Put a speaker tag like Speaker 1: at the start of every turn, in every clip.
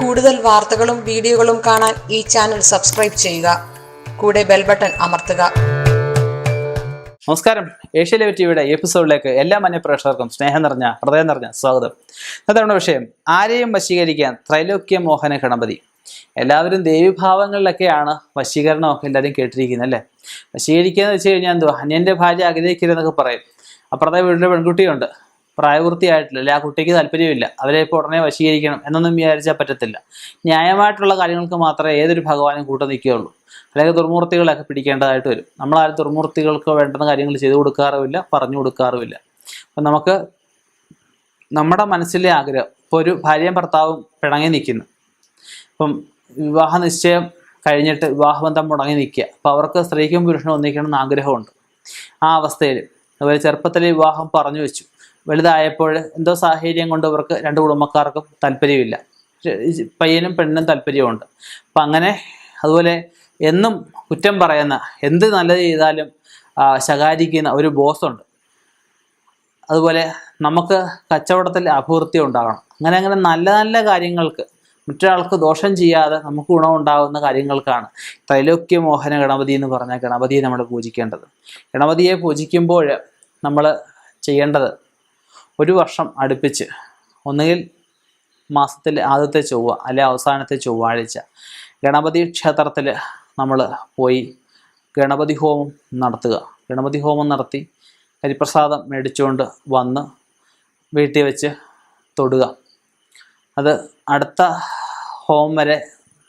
Speaker 1: കൂടുതൽ വാർത്തകളും വീഡിയോകളും കാണാൻ ഈ ചാനൽ സബ്സ്ക്രൈബ് ചെയ്യുക. കൂടെ ബെൽ ബട്ടൺ അമർത്തുക.
Speaker 2: നമസ്കാരം. ഏഷ്യ ലൈവ് ടിവിയുടെ എപ്പിസോഡിലേക്ക് എല്ലാ മാന്യപ്രേക്ഷകർക്കും സ്നേഹം നിറഞ്ഞ ഹൃദയം നിറഞ്ഞ സ്വാഗതം. അതാണ് വിഷയം. ആരെയും വശീകരിക്കാൻ ത്രൈലോക്യ മോഹന ഗണപതി. എല്ലാവരും ദേവീഭാവങ്ങളിലൊക്കെയാണ് വശീകരണമൊക്കെ എല്ലാവരും കേട്ടിരിക്കുന്നത് അല്ലേ. വശീകരിക്കുക എന്ന് വെച്ച് കഴിഞ്ഞാൽ എന്തുവാ, അന്യൻ്റെ ഭാര്യ ആഗ്രഹിക്കരുതെന്നൊക്കെ പറയും. അപ്പുറത്തെ വീട്ടിലെ പെൺകുട്ടിയുണ്ട്, പ്രായപൂർത്തിയായിട്ടില്ല, അല്ലെ ആ കുട്ടിക്ക് താല്പര്യമില്ല, അവരെ ഇപ്പോൾ ഉടനെ വശീകരിക്കണം എന്നൊന്നും വിചാരിച്ചാൽ പറ്റത്തില്ല. ന്യായമായിട്ടുള്ള കാര്യങ്ങൾക്ക് മാത്രമേ ഏതൊരു ഭഗവാനും കൂട്ടം നിൽക്കുകയുള്ളൂ. അല്ലെങ്കിൽ ദുർമൂർത്തികളൊക്കെ പിടിക്കേണ്ടതായിട്ട് വരും. നമ്മളാരും ദുർമൂർത്തികൾക്ക് വേണ്ടുന്ന കാര്യങ്ങൾ ചെയ്തു കൊടുക്കാറുമില്ല, പറഞ്ഞു കൊടുക്കാറുമില്ല. അപ്പം നമുക്ക് നമ്മുടെ മനസ്സിലെ ആഗ്രഹം, ഇപ്പോൾ ഒരു ഭാര്യയും ഭർത്താവും പിണങ്ങി നിൽക്കുന്നു, ഇപ്പം വിവാഹ നിശ്ചയം കഴിഞ്ഞിട്ട് വിവാഹബന്ധം മുടങ്ങി നിൽക്കുക. അപ്പോൾ അവർക്ക് സ്ത്രീക്കും പുരുഷനും ഒന്നിക്കണം എന്ന് ആഗ്രഹമുണ്ട്. ആ അവസ്ഥയിൽ അതുപോലെ ചെറുപ്പത്തിൽ വിവാഹം പറഞ്ഞു വെച്ചു, വലുതായപ്പോൾ എന്തോ സാഹചര്യം കൊണ്ട് ഇവർക്ക് രണ്ട് കുടുംബക്കാർക്കും താല്പര്യമില്ല, പയ്യനും പെണ്ണിനും താല്പര്യമുണ്ട്. അപ്പം അങ്ങനെ അതുപോലെ എന്നും കുറ്റം പറയുന്ന, എന്ത് നല്ലത് ചെയ്താലും ശകാരിക്കുന്ന ഒരു ബോസുണ്ട്. അതുപോലെ നമുക്ക് കച്ചവടത്തിൽ അഭിവൃദ്ധി ഉണ്ടാകണം. അങ്ങനെ നല്ല നല്ല കാര്യങ്ങൾക്ക്, മറ്റൊരാൾക്ക് ദോഷം ചെയ്യാതെ നമുക്ക് ഗുണമുണ്ടാകുന്ന കാര്യങ്ങൾക്കാണ് ത്രൈലോക്യ മോഹന ഗണപതി എന്ന് പറഞ്ഞ ഗണപതിയെ നമ്മൾ പൂജിക്കേണ്ടത്. ഗണപതിയെ പൂജിക്കുമ്പോൾ നമ്മൾ ചെയ്യേണ്ടത്, ഒരു വർഷം അടുപ്പിച്ച് ഒന്നുകിൽ മാസത്തിൽ ആദ്യത്തെ ചൊവ്വ അല്ലെ അവസാനത്തെ ചൊവ്വാഴ്ച ഗണപതി ക്ഷേത്രത്തിൽ നമ്മൾ പോയി ഗണപതി ഹോമം നടത്തുക. ഗണപതി ഹോമം നടത്തി ഹരിപ്രസാദം മേടിച്ചുകൊണ്ട് വന്ന് വീട്ടിൽ വെച്ച് തൊടുക. അത് അടുത്ത ഹോമം വരെ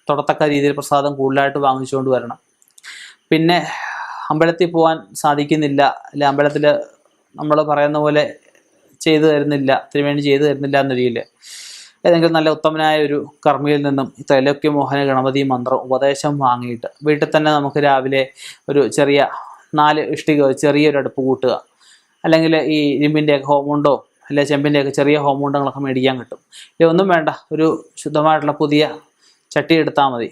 Speaker 2: തൊടത്തക്ക രീതിയിൽ പ്രസാദം കൂടുതലായിട്ട് വാങ്ങിച്ചുകൊണ്ട് വരണം. പിന്നെ അമ്പലത്തിൽ പോകാൻ സാധിക്കുന്നില്ല, അല്ലെ അമ്പലത്തിൽ നമ്മൾ പറയുന്ന പോലെ ചെയ്തു തരുന്നില്ല, തിരുവേണ്ടി ചെയ്തു തരുന്നില്ല എന്ന രീതിയിൽ ഏതെങ്കിലും നല്ല ഉത്തമനായ ഒരു കർമ്മിയിൽ നിന്നും ഈ ത്രൈലോക്യ മോഹന ഗണപതി മന്ത്രം ഉപദേശം വാങ്ങിയിട്ട് വീട്ടിൽ തന്നെ നമുക്ക് രാവിലെ ഒരു ചെറിയ 4 ഇഷ്ടിക ചെറിയൊരു അടുപ്പ് കൂട്ടുക. അല്ലെങ്കിൽ ഈ ഇരുമ്പിൻ്റെയൊക്കെ ഹോമുണ്ടോ അല്ലെ ചെമ്പിൻ്റെയൊക്കെ ചെറിയ ഹോമുണ്ടങ്ങളൊക്കെ മേടിക്കാൻ കിട്ടും. ഇതൊന്നും വേണ്ട, ഒരു ശുദ്ധമായിട്ടുള്ള പുതിയ ചട്ടി എടുത്താൽ മതി.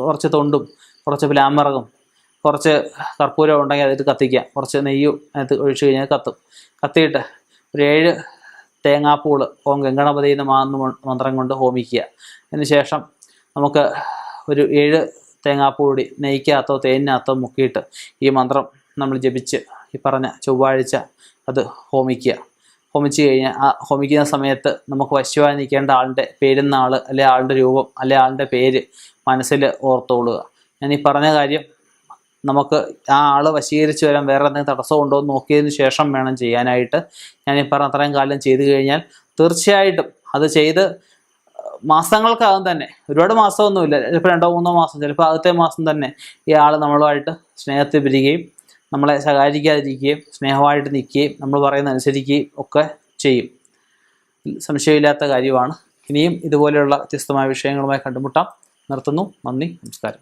Speaker 2: കുറച്ച് തൊണ്ടും കുറച്ച് പ്ലാമറകും കുറച്ച് കർപ്പൂരം ഉണ്ടെങ്കിൽ അതിട്ട് കത്തിക്കുക. കുറച്ച് നെയ്യും അതിനകത്ത് ഒഴിച്ചു കഴിഞ്ഞാൽ കത്തും. കത്തിയിട്ട് ഒരു 7 തേങ്ങാപ്പൂള് ഓം ഗംഗണപതി എന്ന് മന്ത്രം കൊണ്ട് ഹോമിക്കുക. അതിനുശേഷം നമുക്ക് ഒരു 7 തേങ്ങാപ്പൂടി നെയ്ക്കകത്തോ തേനിനകത്തോ മുക്കിയിട്ട് ഈ മന്ത്രം നമ്മൾ ജപിച്ച് ഈ പറഞ്ഞ ചൊവ്വാഴ്ച അത് ഹോമിക്കുക. ഹോമിച്ച് കഴിഞ്ഞാൽ ആ ഹോമിക്കുന്ന സമയത്ത് നമുക്ക് വശ്യമായി നിൽക്കേണ്ട ആളുടെ പേരുന്ന ആൾ, അല്ലെ ആളുടെ രൂപം, അല്ലെ ആളുടെ പേര് മനസ്സിൽ ഓർത്തോളുക. ഞാൻ ഈ പറഞ്ഞ കാര്യം നമുക്ക് ആ ആൾ വശീകരിച്ച് വരാൻ വേറെ എന്തെങ്കിലും തടസ്സമുണ്ടോ എന്ന് നോക്കിയതിന് ശേഷം വേണം ചെയ്യാനായിട്ട്. ഞാനീ പറഞ്ഞ അത്രയും കാലം ചെയ്തു കഴിഞ്ഞാൽ തീർച്ചയായിട്ടും അത് ചെയ്ത് മാസങ്ങൾക്കകം തന്നെ, ഒരുപാട് മാസമൊന്നുമില്ല, ചിലപ്പോൾ 2-3 മാസം, ചിലപ്പോൾ ആദ്യത്തെ മാസം തന്നെ ഈ ആൾ നമ്മളുമായിട്ട് സ്നേഹത്തിൽ പിരികയും നമ്മളെ ശകാരിക്കാതിരിക്കുകയും സ്നേഹമായിട്ട് നിൽക്കുകയും നമ്മൾ പറയുന്നത് അനുസരിക്കുകയും ഒക്കെ ചെയ്യും. സംശയമില്ലാത്ത കാര്യമാണ്. ഇനിയും ഇതുപോലെയുള്ള വ്യത്യസ്തമായ വിഷയങ്ങളുമായി കണ്ടുമുട്ടാം. നിർത്തുന്നു. നന്ദി, നമസ്കാരം.